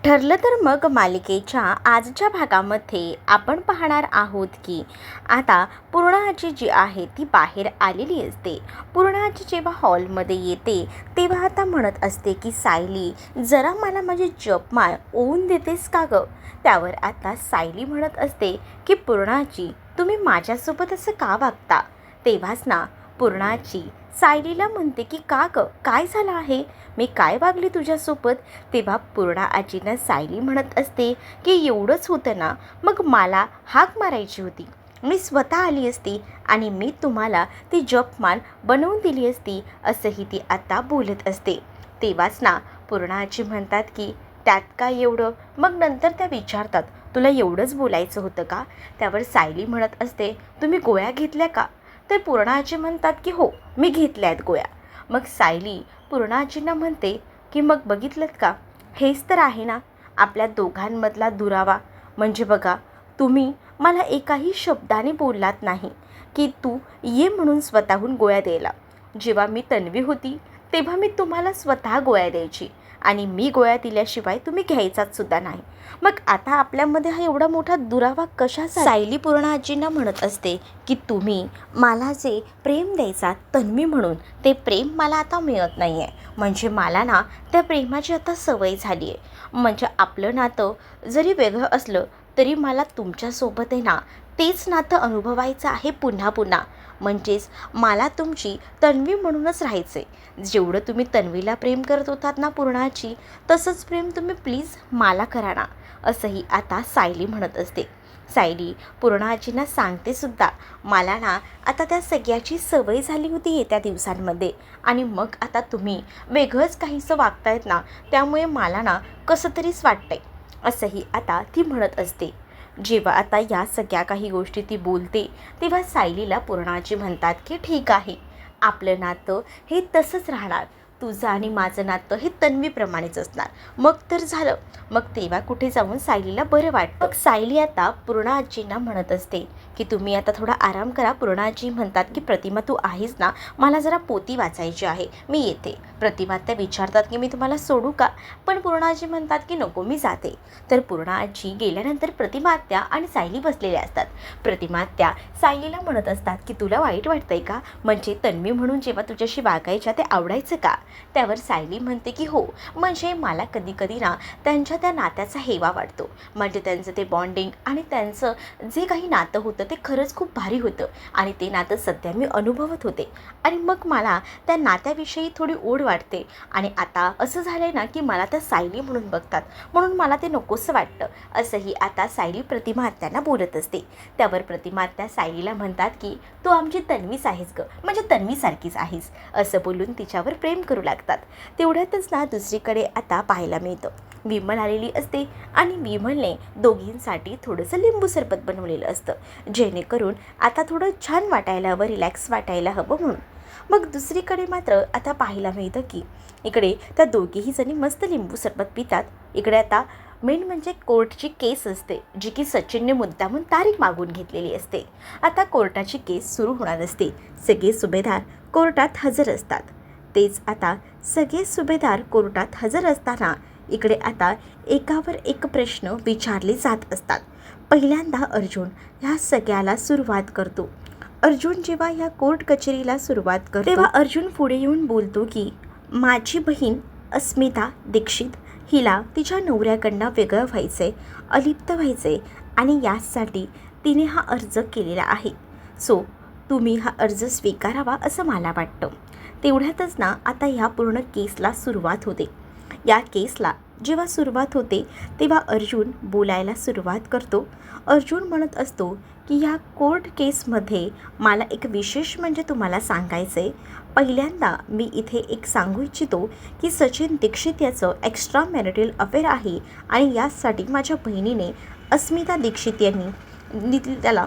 ठरलं तर मग मालिकेच्या आजच्या भागामध्ये आपण पाहणार आहोत की आता पूर्णाची जी आहे ती बाहेर आलेली असते. पूर्णाची जेव्हा हॉलमध्ये येते तेव्हा आता म्हणत असते की सायली, जरा मला माझी जपमाळ ओवून देतेस का गं? त्यावर आता सायली म्हणत असते की पूर्णाची, तुम्ही माझ्यासोबत असं का वागता? तेव्हाच ना पूर्णाची सायलीला म्हणते की का गं, काय झालं आहे? मी काय वागली तुझ्यासोबत? तेव्हा पूर्णा आजींना सायली म्हणत असते की एवढंच होतं ना, मग मला हाक मारायची होती, मी स्वतः आली असती आणि मी तुम्हाला ती जपमाळ बनवून दिली असती, असंही ती आता बोलत असते. तेव्हाच ना पूर्णा आजी म्हणतात की त्यात काय एवढं? मग नंतर त्या विचारतात, तुला एवढंच बोलायचं होतं का? त्यावर सायली म्हणत असते, तुम्ही गोळ्या घेतल्या का? तर पूर्णा आजी म्हणतात की हो, मी घेतल्या आहेत गोळ्या. मग सायली पूर्णा आजींना म्हणते की मग बघितलंत का, हेच तर आहे ना आपल्या दोघांमधला दुरावा. म्हणजे बघा, तुम्ही मला एकाही शब्दाने बोललात नाही की तू ये म्हणून स्वतःहून गोळ्या द्यायला. जेव्हा मी तन्वी होती तेव्हा मी तुम्हाला स्वतः गोळ्या द्यायची आणि मी गोळ्या दिल्याशिवाय तुम्ही घ्यायचाच सुद्धा नाही. मग आता आपल्यामध्ये हा एवढा मोठा दुरावा कशाचा? सायली पूर्णा आजींना म्हणत असते की तुम्ही मला जे प्रेम द्यायचा तन्वी म्हणून, ते प्रेम मला आता मिळत नाही आहे. म्हणजे मला ना त्या प्रेमाची आता सवय झाली आहे. म्हणजे आपलं नातं जरी वेगळं असलं तरी मला तुमच्यासोबत आहे ना तेच नातं अनुभवायचं आहे पुन्हा पुन्हा. म्हणजेच मला तुमची तन्वी म्हणूनच राहायचं आहे. जेवढं तुम्ही तन्वीला प्रेम करत होतात ना पूर्णाची, तसंच प्रेम तुम्ही प्लीज मला करा ना, असंही आता सायली म्हणत असते. सायली पूर्णा आजींना सांगते सुद्धा, मला ना आता त्या सगळ्याची सवय झाली होती येत्या दिवसांमध्ये आणि मग आता तुम्ही वेगळंच काहीसं वागतायत ना, त्यामुळे मला ना कसं तरीच वाटतंय, असंही आता ती म्हणत असते. जेव्हा आता या सगळ्या काही गोष्टी ती बोलते तेव्हा सायलीला पूर्णा आजी म्हणतात की ठीक आहे, आपलं नातं हे तसंच राहणार, तुझं आणि माझं नातं हे तन्वीप्रमाणेच असणार. मग तर झालं. मग तेव्हा कुठे जाऊन सायलीला बरं वाटतं. मग सायली आता पूर्णा आजींना म्हणत असते की तुम्ही आता थोडा आराम करा. पूर्णा आजी म्हणतात की प्रतिमा तू आहेस ना, मला जरा पोथी वाचायची आहे, मी येते. प्रतिमा त्या विचारतात की मी तुम्हाला सोडू का? पण पूर्णा आजी म्हणतात की नको, मी जाते. तर पूर्णा आजी गेल्यानंतर प्रतिमा आत्या आणि सायली बसलेल्या असतात. प्रतिमा आत्या सायलीला म्हणत असतात की तुला वाईट वाटतंय का? म्हणजे तन्वी म्हणून जेव्हा तुझ्याशी वागायच्या ते आवडायचं का? त्यावर सायली म्हणते की हो, म्हणजे मला कधी कधी ना त्यांच्या त्या नात्याचा हेवा वाटतो. म्हणजे त्यांचं ते बॉन्डिंग आणि त्यांचं जे काही नातं होतं ते खरंच खूप भारी होतं आणि ते नातं सध्या मी अनुभवत होते आणि मग मला त्या नात्याविषयी थोडी ओढ वाटते. आणि आता असं झालं आहे ना की मला त्या सायली म्हणून बघतात, म्हणून मला ते नकोसं वाटतं, असंही आता सायली प्रतिमा आत्यांना बोलत असते. त्यावर प्रतिमा आत्या सायलीला म्हणतात की तू आमची तन्वीच आहेस गं, म्हणजे तन्वीसारखीच आहेस, असं बोलून तिच्यावर प्रेम करू लागतात. तेवढ्यातच ना दुसरीकडे आता पाहायला मिळतं, विमल आलेली असते आणि विमलने दोघींसाठी थोडंसं लिंबू सरबत बनवलेलं असतं, जेणेकरून आता थोडं छान वाटायला हवं, रिलॅक्स वाटायला हवं म्हणून. मग दुसरीकडे मात्र आता पाहायला मिळतं की इकडे त्या दोघीही जणी मस्त लिंबू सरबत पितात. इकडे आता मेन म्हणजे कोर्टची केस असते, जी की सचिनने मुद्दामून तारीख मागून घेतलेली असते. आता कोर्टाची केस सुरू होणार असते. सगळे सुभेदार कोर्टात हजर असतात. तेच आता सगळे सुभेदार कोर्टात हजर असताना इकडे आता एकावर एक प्रश्न विचारले जात असतात. पहिल्यांदा अर्जुन ह्या सगळ्याला सुरुवात करतो. अर्जुन जेव्हा ह्या कोर्ट कचेरीला सुरुवात करतो तेव्हा अर्जुन पुढे येऊन बोलतो की माझी बहीण अस्मिता दीक्षित हिला तिच्या नवऱ्याकडनं वेगळं व्हायचं, अलिप्त व्हायचं आणि यासाठी तिने हा अर्ज केलेला आहे. सो तुम्ही हा अर्ज स्वीकारावा असं मला वाटतं. तेवढ्यातच ना आता ह्या पूर्ण केसला सुरुवात होते. या केसला जेव्हा सुरुवात होते तेव्हा अर्जुन बोलायला सुरुवात करतो. अर्जुन म्हणत असतो की ह्या कोर्ट केसमध्ये मला एक विशेष म्हणजे तुम्हाला सांगायचं आहे. पहिल्यांदा मी इथे एक सांगू इच्छितो की सचिन दीक्षित याचं एक्स्ट्रा मॅरिटल अफेअर आहे आणि यासाठी माझ्या बहिणीने अस्मिता दीक्षित यांनी त्याला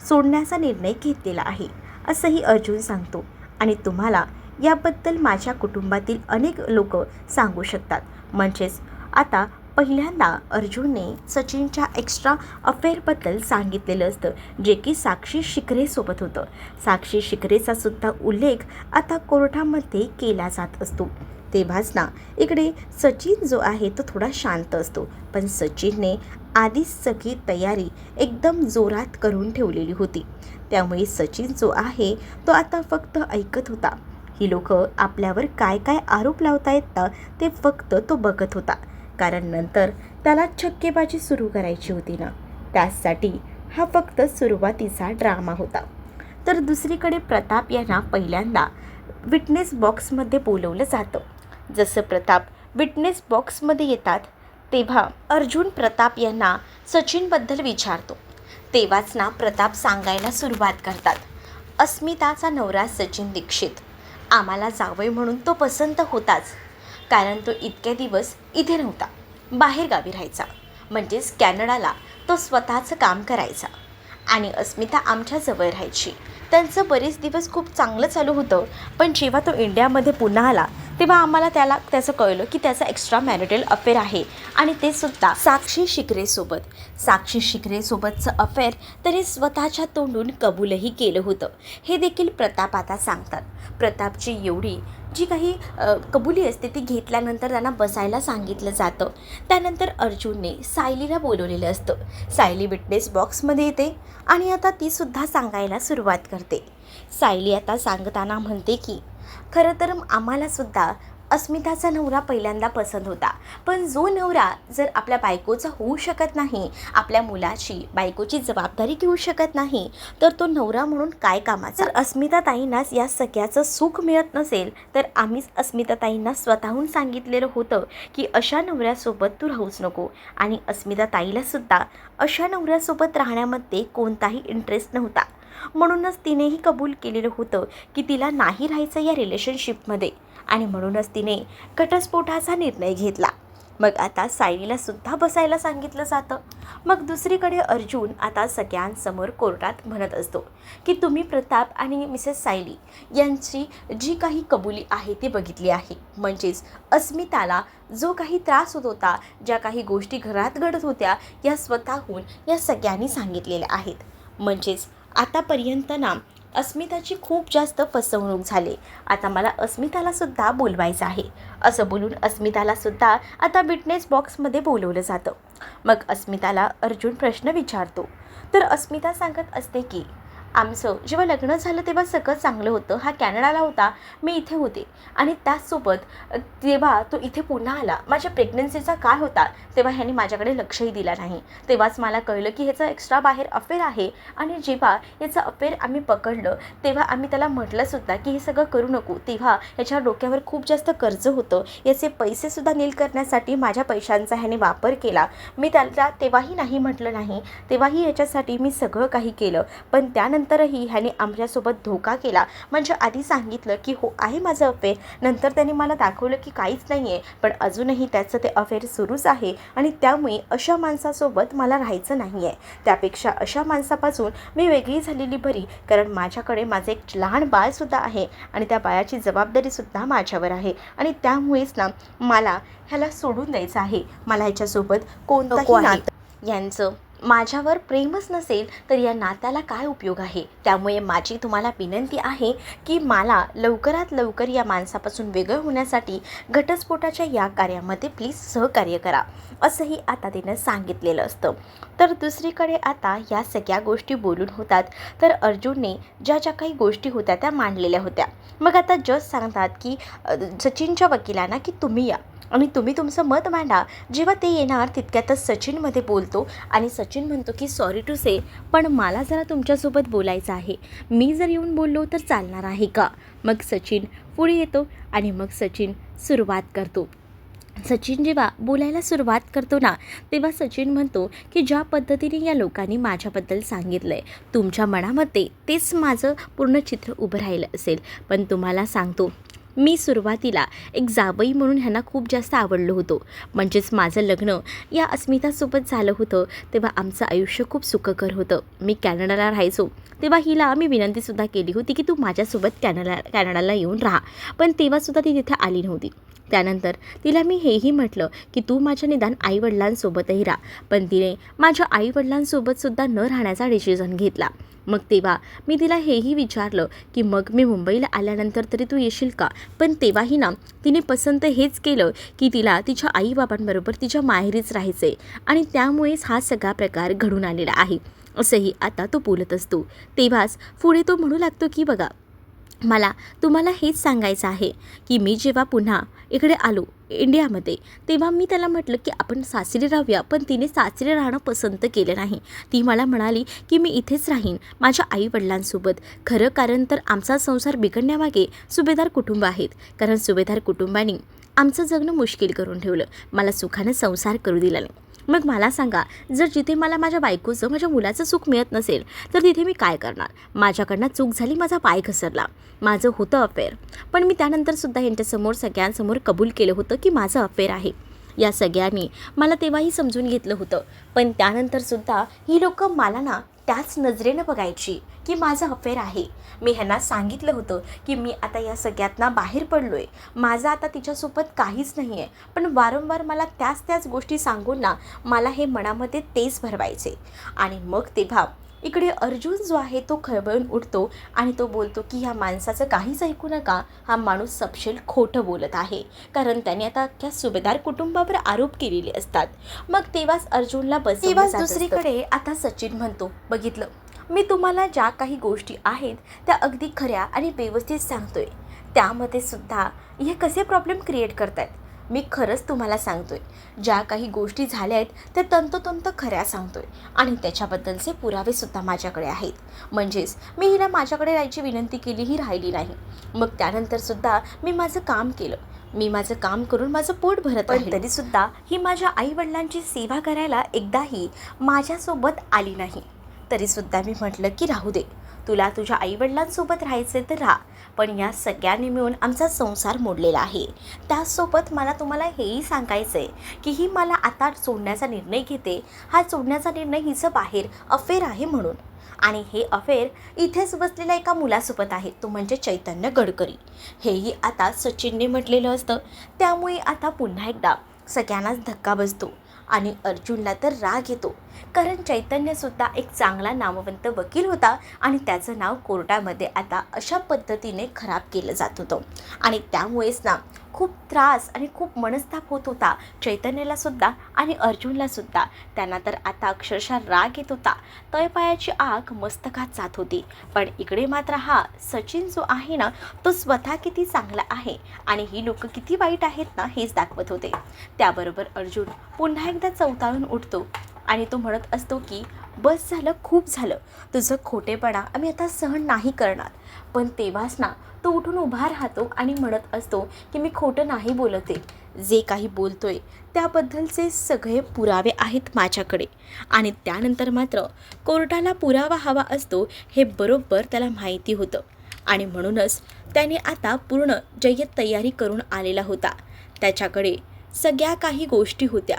सोडण्याचा निर्णय घेतलेला आहे, असंही अर्जुन सांगतो. आणि तुम्हाला याबद्दल माझ्या कुटुंबातील अनेक लोक सांगू शकतात. म्हणजेच आता पहिल्यांदा अर्जुनने सचिनच्या एक्स्ट्रा अफेअरबद्दल सांगितलेलं असतं, जे की साक्षी शिकरेसोबत होतं. साक्षी शिकरेचा सुद्धा उल्लेख आता कोर्टामध्ये केला जात असतो. तेव्हाच ना इकडे सचिन जो आहे तो थोडा शांत असतो, पण सचिनने आधीच सगळी तयारी एकदम जोरात करून ठेवलेली होती. त्यामुळे सचिन जो आहे तो आता फक्त ऐकत होता. ही लोक आपल्यावर काय काय आरोप लावतायत ना ते फक्त तो बघत होता, कारण नंतर त्याला छक्केबाजी सुरू करायची होती ना, त्यासाठी हा फक्त सुरुवातीचा ड्रामा होता. तर दुसरीकडे प्रताप यांना पहिल्यांदा विटनेस बॉक्समध्ये बोलवलं जातं. जसं प्रताप विटनेस बॉक्समध्ये येतात तेव्हा अर्जुन प्रताप यांना सचिनबद्दल विचारतो. तेव्हाच ना प्रताप सांगायला सुरुवात करतात. अस्मिताचा नवरा सचिन दीक्षित आम्हाला जावई म्हणून तो पसंत होताच, कारण तो इतके दिवस इथे नव्हता, बाहेरगावी राहायचा, म्हणजेच कॅनडाला तो स्वतःचं काम करायचा आणि अस्मिता आमच्याजवळ राहायची. त्यांचं बरेच दिवस खूप चांगलं चालू होतं, पण जेव्हा तो इंडियामध्ये पुन्हा आला तेव्हा आम्हाला त्याचं कळलं की त्याचा एक्स्ट्रा मॅरिटल अफेअर आहे, आणि ते सुद्धा साक्षी शिकरेसोबतचं अफेअर त्याने स्वतःच्या तोंडून कबूलही केलं होतं. हे देखील प्रताप आता सांगतात. प्रतापची एवढी जी काही कबुली असते ती घेतल्यानंतर त्यांना बसायला सांगितलं जातं. त्यानंतर अर्जुनने सायलीला बोलवलेलं असतं. सायली विटनेस बॉक्समध्ये येते आणि आता तीसुद्धा सांगायला सुरुवात करते. सायली आता सांगताना म्हणते की खरं तर आम्हालासुद्धा अस्मिताचा नवरा पहिल्यांदा पसंत होता, पण जो नवरा जर आपल्या बायकोचा होऊ शकत नाही, आपल्या मुलाची बायकोची जबाबदारी घेऊ शकत नाही, तर तो नवरा म्हणून काय कामाचा. जर अस्मिताताईंनाच या सगळ्याचं सुख मिळत नसेल तर आम्हीच अस्मिताताईंना स्वतःहून सांगितलेलं होतं की अशा नवऱ्यासोबत तू राहूच नको, आणि अस्मिताताईलासुद्धा अशा नवऱ्यासोबत राहण्यामध्ये कोणताही इंटरेस्ट नव्हता. म्हणूनच तिनेही कबूल केलेलं होतं की तिला नाही राहायचं या रिलेशनशिपमध्ये, आणि म्हणूनच तिने घटस्फोटाचा निर्णय घेतला. मग आता सायलीलासुद्धा बसायला सांगितलं जातं. मग दुसरीकडे अर्जुन आता सगळ्यांसमोर कोर्टात म्हणत असतो की तुम्ही प्रताप आणि मिसेस सायली यांची जी काही कबुली आहे ती बघितली आहे, म्हणजेच अस्मिताला जो काही त्रास होत होता, ज्या काही गोष्टी घरात घडत होत्या, या स्वतःहून या सगळ्यांनी सांगितलेल्या आहेत. म्हणजेच आतापर्यंत ना अस्मिताची खूप जास्त फसवणूक झाली. आता मला अस्मितालासुद्धा बोलवायचं आहे, असं बोलून अस्मितालासुद्धा आता विटनेस बॉक्समध्ये बोलवलं जातं. मग अस्मिताला अर्जुन प्रश्न विचारतो. तर अस्मिता सांगत असते की आमचं जेव्हा लग्न झालं तेव्हा सगळं चांगलं होतं, हा कॅनडाला होता, मी इथे होते, आणि त्याचसोबत तेव्हा तो इथे पुन्हा आला. माझ्या प्रेग्नन्सीचा काळ होता तेव्हा ह्याने माझ्याकडे लक्षही दिला नाही. तेव्हाच मला कळलं की ह्याचं एक्स्ट्रा बाहेर अफेअर आहे, आणि जेव्हा याचं अफेअर आम्ही पकडलं तेव्हा आम्ही त्याला म्हटलंसुद्धा की हे सगळं करू नको. तेव्हा ह्याच्या डोक्यावर खूप जास्त कर्ज होतं, याचे पैसेसुद्धा नील करण्यासाठी माझ्या पैशांचा ह्याने वापर केला. मी त्याला तेव्हाही नाही म्हटलं नाही, तेव्हाही याच्यासाठी मी सगळं काही केलं, पण त्यानंतरही ह्याने आमच्यासोबत धोका केला. म्हणजे आधी सांगितलं की हो आहे माझं अफेअर, नंतर त्यांनी मला दाखवलं की काहीच नाही आहे, पण अजूनही त्याचं ते अफेअर सुरूच आहे, आणि त्यामुळे अशा माणसासोबत मला राहायचं नाही आहे. त्यापेक्षा अशा माणसापासून मी वेगळी झालेली बरी, कारण माझ्याकडे माझं एक लहान बाळसुद्धा आहे, आणि त्या बाळाची जबाबदारीसुद्धा माझ्यावर आहे, आणि त्यामुळेच ना मला ह्याला सोडून द्यायचं आहे. मला ह्याच्यासोबत कोणतंही नातं, यांचं माझ्यावर प्रेमच नसेल तर या नात्याला काय उपयोग आहे. त्यामुळे माझी तुम्हाला विनंती आहे की मला लवकरात लवकर या माणसापासून वेगळं होण्यासाठी घटस्फोटाच्या या कार्यामध्ये प्लीज सहकार्य करा, असंही आता तिनं सांगितलेलं असतं. तर दुसरीकडे आता या सगळ्या गोष्टी बोलून होतात, तर अर्जुनने ज्या ज्या काही गोष्टी होत्या त्या मांडलेल्या होत्या. मग आता जज सांगतात की सचिनच्या वकिलांना की तुम्ही या आणि तुम्ही तुमचं मत मांडा. जेव्हा ते येणार तितक्यातच सचिनमध्ये बोलतो, आणि सचिन म्हणतो की सॉरी टू से, पण मला जरा तुमच्यासोबत बोलायचं आहे, मी जर येऊन बोललो तर चालणार आहे का. मग सचिन पुढे येतो आणि मग सचिन सुरुवात करतो. सचिन जेव्हा बोलायला सुरुवात करतो ना तेव्हा सचिन म्हणतो की ज्या पद्धतीने या लोकांनी माझ्याबद्दल सांगितलं आहे, तुमच्या मनामध्ये तेच माझं पूर्ण चित्र उभं राहिलं असेल, पण तुम्हाला सांगतो मी सुरुवातीला एक जावई म्हणून ह्यांना खूप जास्त आवडलो होतो. म्हणजेच माझं लग्न या अस्मितासोबत झालं होतं तेव्हा आमचं आयुष्य खूप सुखकर होतं. मी कॅनडाला राहायचो तेव्हा हिला मी विनंतीसुद्धा केली होती की तू माझ्यासोबत कॅनडाला येऊन राहा, पण तेव्हासुद्धा ती तिथे आली नव्हती. त्यानंतर तिला मी हेही म्हटलं की तू माझ्या निदान आईवडिलांसोबतही राहा, पण तिने माझ्या आईवडिलांसोबतसुद्धा न राहण्याचा डिसिजन घेतला. मग तेव्हा मी तिला हेही विचारलं की मग मी मुंबईला आल्यानंतर तरी तू येशील का. पण तेव्हाही ना तिने पसंत हेच केलं की तिला तिच्या आईबाबांबरोबर तिच्या माहेरीच राहायचं आहे आणि त्यामुळेच हा सगळा प्रकार घडून आलेला आहे असंही आता तो बोलत असतो. तेव्हाच पुढे तो म्हणू लागतो की बघा, मला तुम्हाला हेच सांगायचं आहे की मी जेव्हा पुन्हा इकडे आलो इंडियामध्ये तेव्हा मी त्याला म्हटलं की आपण सासरी राहूया, पण तिने सासरी राहणं पसंत केलं नाही. ती मला म्हणाली की मी इथेच राहीन माझ्या आईवडिलांसोबत. खरं कारण तर आमचा संसार बिघडण्यामागे सुभेदार कुटुंब आहेत, कारण सुभेदार कुटुंबाने आमचं जगणं मुश्किल करून ठेवलं, मला सुखानं संसार करू दिला नाही. मग मला सांगा, जर जिथे मला माझ्या बायकोचं माझ्या मुलाचं सुख मिळत नसेल तर तिथे मी काय करणार. माझ्याकडनं चूक झाली, माझा पाय घसरला, माझं होतं अफेअर, पण मी त्यानंतरसुद्धा यांच्यासमोर सगळ्यांसमोर कबूल केलं होतं की माझं अफेअर आहे. या सगळ्यांनी मला तेव्हाही समजून घेतलं होतं, पण त्यानंतरसुद्धा ही लोकं मला ना त्याच नजरेनं बघायची की माझं अफेअर आहे. मी ह्यांना सांगितलं होतं की मी आता या सगळ्यातनं बाहेर पडलो आहे, माझं आता तिच्यासोबत काहीच नाही आहे, पण वारंवार मला त्याच गोष्टी सांगून ना मला हे मनामध्ये तेच भरवायचे. आणि मग तेव्हा इकडे अर्जुन जो आहे तो खळबळून उठतो आणि तो बोलतो की ह्या माणसाचं काहीच ऐकू नका, हा माणूस सपशेल खोटं बोलत आहे, कारण त्याने आता अख्ख्या सुभेदार कुटुंबावर आरोप केलेले असतात. मग तेव्हाच अर्जुनला तेव्हाच दुसरीकडे आता सचिन म्हणतो, बघितलं मी तुम्हाला ज्या काही गोष्टी आहेत त्या अगदी खऱ्या आणि व्यवस्थित सांगतोय, त्यामध्ये सुद्धा हे कसे प्रॉब्लेम क्रिएट करतायत. मी खरंच तुम्हाला सांगतोय, ज्या काही गोष्टी झाल्या आहेत त्या तंतोतंत खऱ्या सांगतोय आणि त्याच्याबद्दलचे पुरावेसुद्धा माझ्याकडे आहेत. म्हणजेच मी हिला माझ्याकडे राहायची विनंती केली, ही राहिली नाही. मग त्यानंतरसुद्धा मी माझं काम केलं, मी माझं काम करून माझं पोट भरत आहे, तरीसुद्धा ही माझ्या आईवडिलांची सेवा करायला एकदाही माझ्यासोबत आली नाही. तरीसुद्धा मी म्हटलं की राहू दे, तुला तुझ्या आईवडिलांसोबत राहायचं तर राहा, पण या सगळ्यांनी मिळून आमचा संसार मोडलेला आहे. त्याचसोबत मला तुम्हाला हेही सांगायचं आहे की ही मला आता सोडण्याचा निर्णय घेते, हा सोडण्याचा निर्णय हिचं बाहेर अफेअर आहे म्हणून, आणि हे अफेअर इथेच बसलेल्या एका मुलासोबत आहे, तो म्हणजे चैतन्य गडकरी. हेही आता सचिनने म्हटलेलं असतं. त्यामुळे आता पुन्हा एकदा सगळ्यांनाच धक्का बसतो आणि अर्जुनला तर राग येतो, कारण चैतन्यसुद्धा एक चांगला नामवंत वकील होता आणि त्याचं नाव कोर्टामध्ये आता अशा पद्धतीने खराब केलं जात होतं. आणि त्यामुळेच ना खूप त्रास आणि खूप मनस्ताप होत होता चैतन्यालासुद्धा आणि अर्जुनलासुद्धा. त्यांना तर आता अक्षरशः राग येत होता, तळपायाची आग मस्तकात जात होती. पण इकडे मात्र हा सचिन जो आहे ना तो स्वतः किती चांगला आहे आणि ही लोक किती वाईट आहेत ना हेच दाखवत होते. त्याबरोबर अर्जुन पुन्हा एकदा चवताळून उठतो आणि तो म्हणत असतो की बस झालं, खूप झालं, तुझं खोटेपणा आम्ही आता सहन नाही करणार. पण तेव्हाच ना तो उठून उभा राहतो आणि म्हणत असतो की मी खोटं नाही बोलते, जे काही बोलतोय त्याबद्दलचे सगळे पुरावे आहेत माझ्याकडे. आणि त्यानंतर मात्र कोर्टाला पुरावा हवा असतो हे बरोबर त्याला माहिती होतं आणि म्हणूनच त्याने आता पूर्ण जय्यत तयारी करून आलेला होता. त्याच्याकडे सगळ्या काही गोष्टी होत्या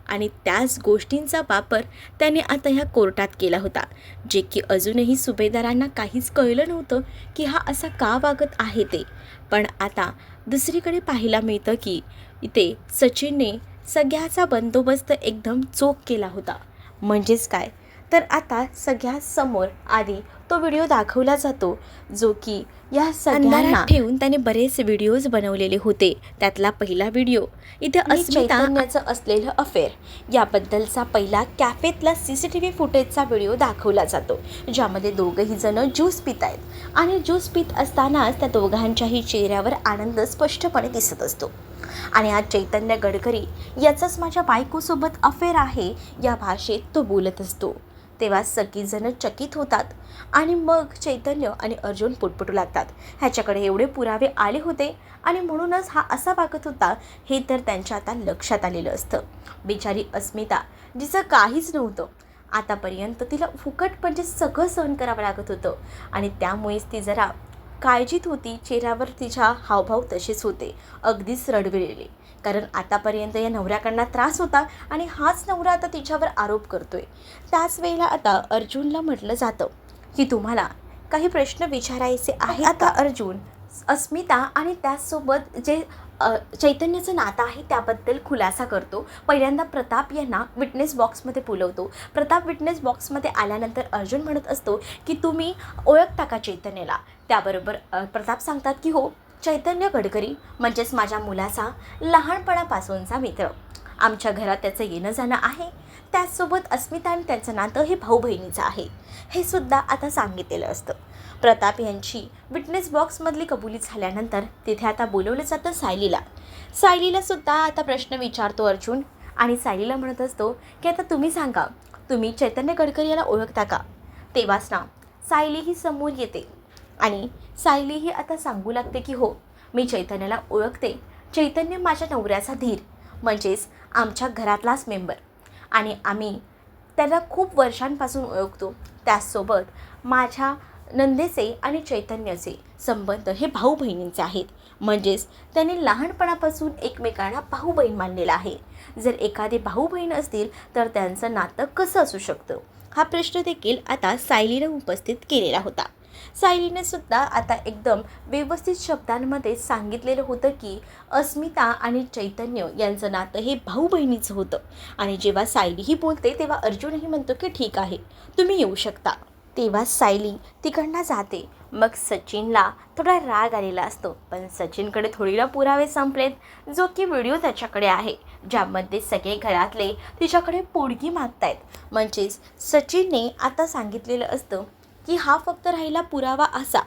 आणि त्याच गोष्टींचा वापर त्याने आता ह्या कोर्टात केला होता, जे की अजूनही सुभेदारांना काहीच कळलं नव्हतं की हा असा का वागत आहे ते. पण आता दुसरीकडे पाहायला मिळतं की इथे सचिनने सगळ्याचा बंदोबस्त एकदम चोख केला होता. म्हणजेच काय तर आता सगळ्यासमोर आधी तो व्हिडिओ दाखवला जातो, जो की या सगळ्यांना ठेवून त्याने बरेच व्हिडिओज बनवलेले होते. त्यातला पहिला व्हिडिओ इथे चैतन्याचं असलेलं अफेअर याबद्दलचा पहिला कॅफेतला CCTV फुटेजचा व्हिडिओ दाखवला जातो, ज्यामध्ये दोघंही जण ज्यूस पित आहेत आणि ज्यूस पित असतानाच त्या दोघांच्याही चेहऱ्यावर आनंद स्पष्टपणे दिसत असतो. आणि आज चैतन्य गडकरी याचाच माझ्या बायकोसोबत अफेअर आहे या भाषेत तो बोलत असतो. तेव्हा सगळीजणं चकित होतात आणि मग चैतन्य आणि अर्जुन पुटपुटू लागतात. ह्याच्याकडे एवढे पुरावे आले होते आणि म्हणूनच हा असा वागत होता हे तर त्यांच्या आता लक्षात आलेलं असतं. बिचारी अस्मिता, जिचं काहीच नव्हतं आतापर्यंत, तिला फुकट म्हणजे सगळं सहन करावं लागत होतं आणि त्यामुळेच ती जरा काळजीत होती. चेहऱ्यावर तिच्या हावभाव तसेच होते, अगदीच रडविलेले, कारण आतापर्यंत या नवऱ्याकडनं त्रास होता आणि हाच नवरा आता तिच्यावर आरोप करतोय. त्याच वेळेला आता अर्जुनला म्हटलं जातं की तुम्हाला काही प्रश्न विचारायचे आहे. आता अर्जुन अस्मिता आणि त्याचसोबत जे चैतन्याचं नातं आहे त्याबद्दल खुलासा करतो. पहिल्यांदा प्रताप यांना विटनेस बॉक्समध्ये बोलवतो. प्रताप विटनेस बॉक्समध्ये आल्यानंतर अर्जुन म्हणत असतो की तुम्ही ओळखता का चैतन्याला. त्याबरोबर प्रताप सांगतात की हो, चैतन्य गडकरी म्हणजेच माझ्या मुलाचा लहानपणापासूनचा मित्र. आमच्या घरात त्याचं येणं जाणं आहे. त्याचसोबत अस्मिता आणि त्यांचं नातं हे भाऊ बहिणीचं आहे, हे सुद्धा आता सांगितलेलं असतं. प्रताप यांची विटनेस बॉक्समधली कबुली झाल्यानंतर तिथे आता बोलवलं जातं सायलीला. सायलीला सुद्धा आता प्रश्न विचारतो अर्जुन आणि सायलीला म्हणत असतो की आता तुम्ही सांगा, तुम्ही चैतन्य गडकरी याला ओळखता का. तेव्हाच ना सायली ही समोर येते आणि सायली ही आता सांगू लागते की हो, मी चैतन्याला ओळखते. चैतन्य माझ्या नवऱ्याचा धीर, म्हणजेच आमच्या घरातलाच मेंबर, आणि आम्ही त्याला खूप वर्षांपासून ओळखतो. त्याचसोबत माझ्या नंदेचे आणि चैतन्याचे संबंध हे भाऊ बहिणींचे आहेत, म्हणजेच त्यांनी लहानपणापासून एकमेकांना भाऊ बहीण मानलेला आहे. जर एखादे भाऊ बहीण असतील तर त्यांचं नातं कसं असू शकतं, हा प्रश्न देखील आता सायलीने उपस्थित केलेला होता. सायलीने सुद्धा आता एकदम व्यवस्थित शब्दांमध्ये सांगितलेलं होतं की अस्मिता आणि चैतन्य यांचं नातं हे भाऊ बहिणीचं होतं. आणि जेव्हा सायली ही बोलते तेव्हा अर्जुनही म्हणतो की ठीक आहे, तुम्ही येऊ शकता. तेव्हा सायली तिकडनं जाते. मग सचिनला थोडा राग आलेला असतो, पण सचिनकडे थोडीला पुरावे संपलेत, जो की व्हिडिओ त्याच्याकडे आहे, ज्यामध्ये सगळे घरातले तिच्याकडे पोडगी मागतायत. म्हणजेच सचिनने आता सांगितलेलं असतं की हा फक्त राहिला पुरावा असा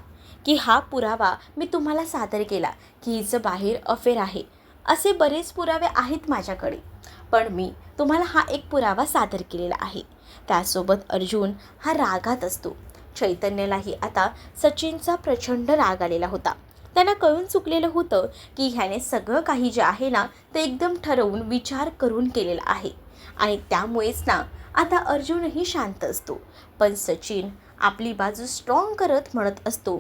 की हा पुरावा मी तुम्हाला सादर केला की हिचं बाहेर अफेअर आहे. असे बरेच पुरावे आहेत माझ्याकडे, पण मी तुम्हाला हा एक पुरावा सादर केलेला आहे. त्यासोबत अर्जुन हा रागात असतो. चैतन्यालाही आता सचिनचा प्रचंड राग आलेला होता. त्यांना कळून चुकलेलं होतं की ह्याने सगळं काही जे आहे ना ते एकदम ठरवून विचार करून केलेलं आहे, आणि त्यामुळेच ना आता अर्जुनही शांत असतो. पण सचिन आपली बाजू स्ट्रॉंग करत म्हणत असतो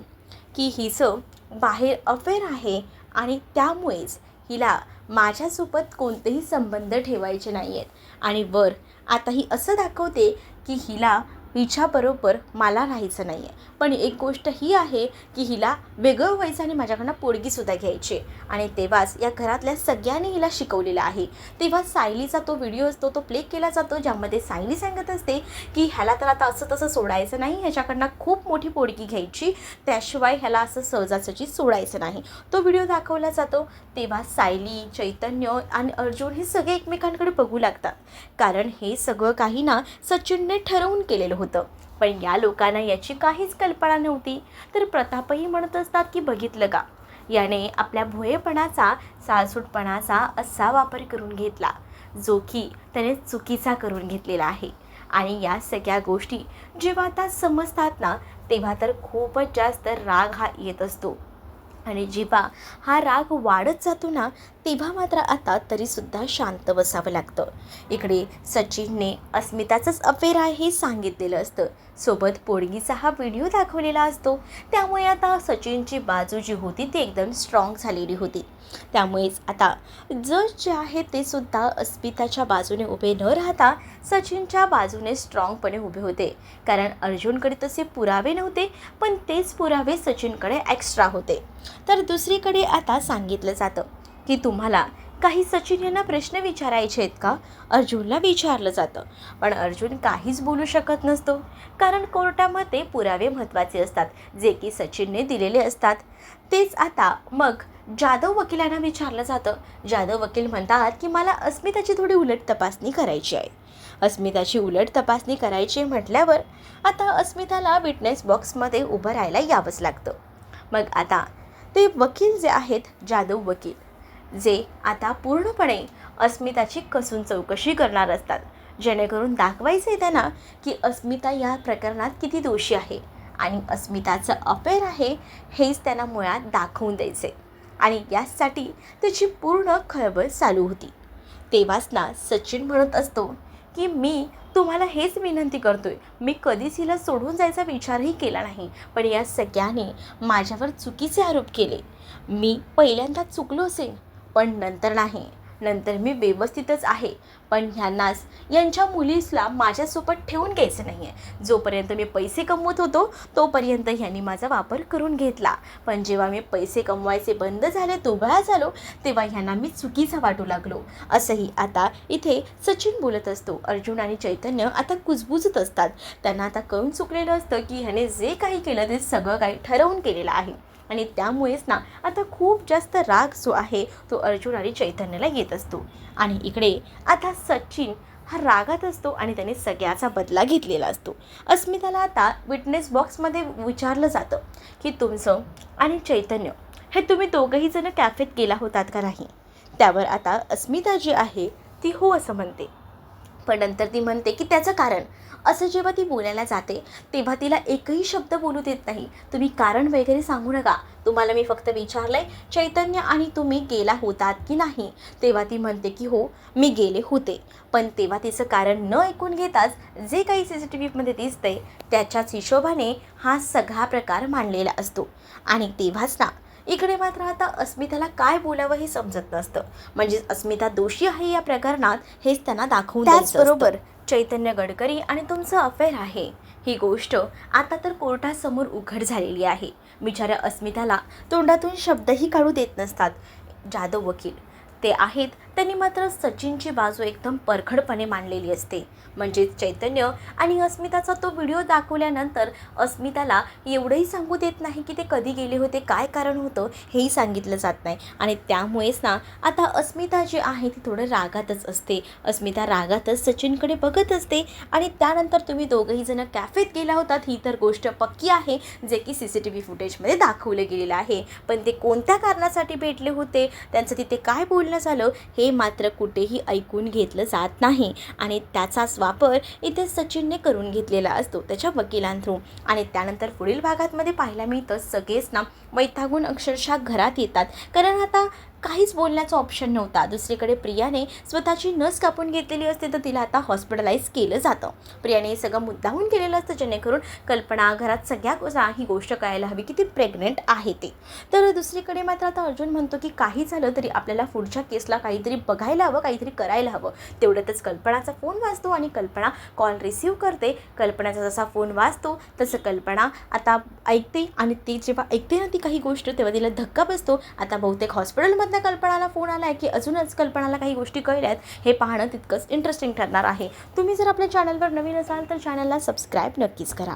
की हिचं बाहेर अफेअर आहे आणि त्यामुळेच हिला माझ्यासोबत कोणतेही संबंध ठेवायचे नाही आहेत. आणि वर आता ही असं दाखवते की हिला हिच्याबरोबर मला राहायचं नाही आहे, पण एक गोष्ट ही आहे की हिला वेगळं व्हायचं आणि माझ्याकडनं पोडगीसुद्धा घ्यायची. आणि तेव्हाच या घरातल्या सगळ्यांनी हिला शिकवलेलं आहे. तेव्हा सायलीचा तो व्हिडिओ असतो, तो प्ले केला जातो, ज्यामध्ये सायली सांगत असते की ह्याला तर आता असं तसं सोडायचं नाही, ह्याच्याकडनं खूप मोठी पोडगी घ्यायची, त्याशिवाय ह्याला असं सहजासहजी सोडायचं नाही. तो व्हिडिओ दाखवला जातो. तेव्हा सायली, चैतन्य आणि अर्जुन हे सगळे एकमेकांकडे बघू लागतात, कारण हे सगळं काही ना सचिनने ठरवून केलेलं होतं. पण या लोकांना याची काहीच कल्पना नव्हती. तर प्रतापही म्हणत असतात की बघितलं का, याने आपल्या भोळेपणाचा, साळसूटपणाचा असा वापर करून घेतला, जो की त्याने चुकीचा करून घेतलेला आहे. आणि या सगळ्या गोष्टी जेव्हा आता समजतात ना, तेव्हा तर खूपच जास्त राग हा येत असतो. आणि जेव्हा हा राग वाढत जातो ना, तेव्हा मात्र आता तरीसुद्धा शांत बसावं लागतं. इकडे सचिनने अस्मिताचंच अफेअर आहे हे सांगितलेलं असतं, सोबत पोडगीचा हा व्हिडिओ दाखवलेला असतो. त्यामुळे आता सचिनची बाजू जी होती ती एकदम स्ट्रॉंग झालेली होती. त्यामुळेच आता जज जे आहे ते सुद्धा अस्मिताच्या बाजूने उभे न राहता सचिनच्या बाजूने स्ट्रॉंगपणे उभे होते, कारण अर्जुनकडे तसे पुरावे नव्हते, पण तेच पुरावे सचिनकडे एक्स्ट्रा होते. तर दुसरीकडे आता सांगितलं जातं की तुम्हाला काही सचिन यांना प्रश्न विचारायचे आहेत का, अर्जुनला विचारलं जातं. पण अर्जुन काहीच बोलू शकत नसतो, कारण कोर्टामध्ये पुरावे महत्त्वाचे असतात, जे की सचिनने दिलेले असतात. तेच आता मग जाधव वकिलांना विचारलं जातं. जाधव वकील म्हणतात की मला अस्मिताची थोडी उलट तपासणी करायची आहे. अस्मिताची उलट तपासणी करायची म्हटल्यावर आता अस्मिताला विटनेस बॉक्समध्ये उभं राहायला यावंच लागतं. मग आता ते वकील जे आहेत, जाधव वकील, जे आता पूर्णपणे अस्मिताची कसून चौकशी करणार असतात, जेणेकरून दाखवायचं आहे त्यांना की अस्मिता या प्रकरणात किती दोषी आहे आणि अस्मिताचं अफेअर आहे हेच त्यांना मुळात दाखवून द्यायचे. आणि यासाठी त्याची पूर्ण खळबळ चालू होती. तेव्हाच ना सचिन म्हणत असतो की मी तुम्हाला हेच विनंती करतोय, मी कधीच हिला सोडून जायचा विचारही केला नाही, पण या सगळ्यांनी माझ्यावर चुकीचे आरोप केले. मी पहिल्यांदा चुकलो असेल, पण नंतर नाही, नंतर मी व्यवस्थितच आहे, पण ह्यांनाच यांच्या मुलीसला माझ्यासोबत ठेवून घ्यायचं नाही आहे. जोपर्यंत मी पैसे कमवत होतो तोपर्यंत ह्यांनी माझा वापर करून घेतला, पण जेव्हा मी पैसे कमवायचे बंद झाले, दुबळा झालो, तेव्हा ह्यांना मी चुकीचा वाटू लागलो. असंही आता इथे सचिन बोलत असतो. अर्जुन आणि चैतन्य आता कुजबुजत असतात. त्यांना आता कळून चुकलेलं असतं की ह्याने जे काही केलं ते सगळं काही ठरवून केलेलं आहे आणि त्यामुळेच ना आता खूप जास्त राग जो आहे तो अर्जुन आणि चैतन्याला येत असतो. आणि इकडे आता सचिन हा रागात असतो आणि त्याने सगळ्याचा बदला घेतलेला असतो. अस्मिताला आता विटनेस बॉक्समध्ये विचारलं जातं की तुमचं आणि चैतन्य हे तुम्ही दोघंही जण कॅफेत गेला होतात का नाही. त्यावर आता अस्मिता जी आहे ती हो असं म्हणते, पण नंतर ती म्हणते की त्याचं कारण. असं जेव्हा ती बोलायला जाते तेव्हा तिला एकही शब्द बोलू देत नाही. तुम्ही कारण वगैरे सांगू नका, तुम्हाला मी फक्त विचारलंय चैतन्य आणि तुम्ही गेला होतात की नाही. तेव्हा ती म्हणते की हो मी गेले होते, पण तेव्हा तिचं कारण न ऐकून घेताच जे काही CCTVमध्ये दिसतंय त्याच्याच हिशोबाने हा सगळा प्रकार मांडलेला असतो. आणि तेव्हाच ना इकडे मात्र आता अस्मिताला काय बोलावं हे समजत नसतं. म्हणजे अस्मिता दोषी आहे या प्रकरणात हेच त्यांना दाखवून द्यायचं असतं. त्याचबरोबर चैतन्य गडकरी आणि तुमचं अफेअर आहे ही गोष्ट आता तर कोर्टासमोर उघड झालेली आहे. बिचाऱ्या अस्मिताला तोंडातून शब्दही काढू देत नसतात. जाधव वकील ते आहेत, त्यांनी मात्र सचिनची बाजू एकदम परखडपणे मांडलेली असते. म्हणजे चैतन्य आणि अस्मिताचा तो व्हिडिओ दाखवल्यानंतर अस्मिताला एवढंही सांगू देत नाही की ते कधी गेले होते, काय कारण होतं हेही सांगितलं जात नाही. आणि त्यामुळेच ना आता अस्मिता जी आहे ती थोडं रागातच असते. अस्मिता रागातच सचिनकडे बघत असते. आणि त्यानंतर तुम्ही दोघंही जण कॅफेत गेला होतात ही तर गोष्ट पक्की आहे, जे की CCTV फुटेजमध्ये दाखवलं गेलेलं आहे. पण ते कोणत्या कारणासाठी भेटले होते, त्यांचं तिथे काय बोलणं झालं हे मात्र कुठेही ऐकून घेतलं जात नाही. आणि त्याचाच वापर इथे सचिनने करून घेतलेला असतो त्याच्या वकिलांथ्रू. आणि त्यानंतर पुढील भागातमध्ये पाहायला मिळतं सगळेच ना वैतागून अक्षरशः घरात येतात, कारण आता काहीच बोलण्याचा ऑप्शन नव्हता. दुसरीकडे प्रियाने स्वतःची नस कापून घेतलेली असते तर तिला आता हॉस्पिटलाइज केलं जातं. प्रियाने हे सगळं मुद्दाहून केलेलं असतं जेणेकरून कल्पना घरात सगळ्या ही गोष्ट कळायला हवी की ती प्रेग्नेंट आहे ते. तर दुसरीकडे मात्र आता अर्जुन म्हणतो की काही झालं तरी आपल्याला पुढच्या केसला काहीतरी बघायला हवं, काहीतरी करायला हवं. तेवढ्यातच कल्पनाचा फोन वाजतो आणि कल्पना कॉल रिसीव्ह करते. कल्पनाचा जसा फोन वाजतो तसं कल्पना आता ऐकते आणि ती जेव्हा ऐकते ना ती काही गोष्ट तेव्हा तिला धक्का बसतो. आता बहुतेक हॉस्पिटलमधल्या कल्पनाला फोन आला आहे की अजूनच कल्पनाला काही गोष्टी कळल्यात हे पाहणं तितकंच इंटरेस्टिंग ठरणार आहे. तुम्ही जर आपल्या चॅनलवर नवीन असाल तर चॅनलला सबस्क्राईब नक्कीच करा.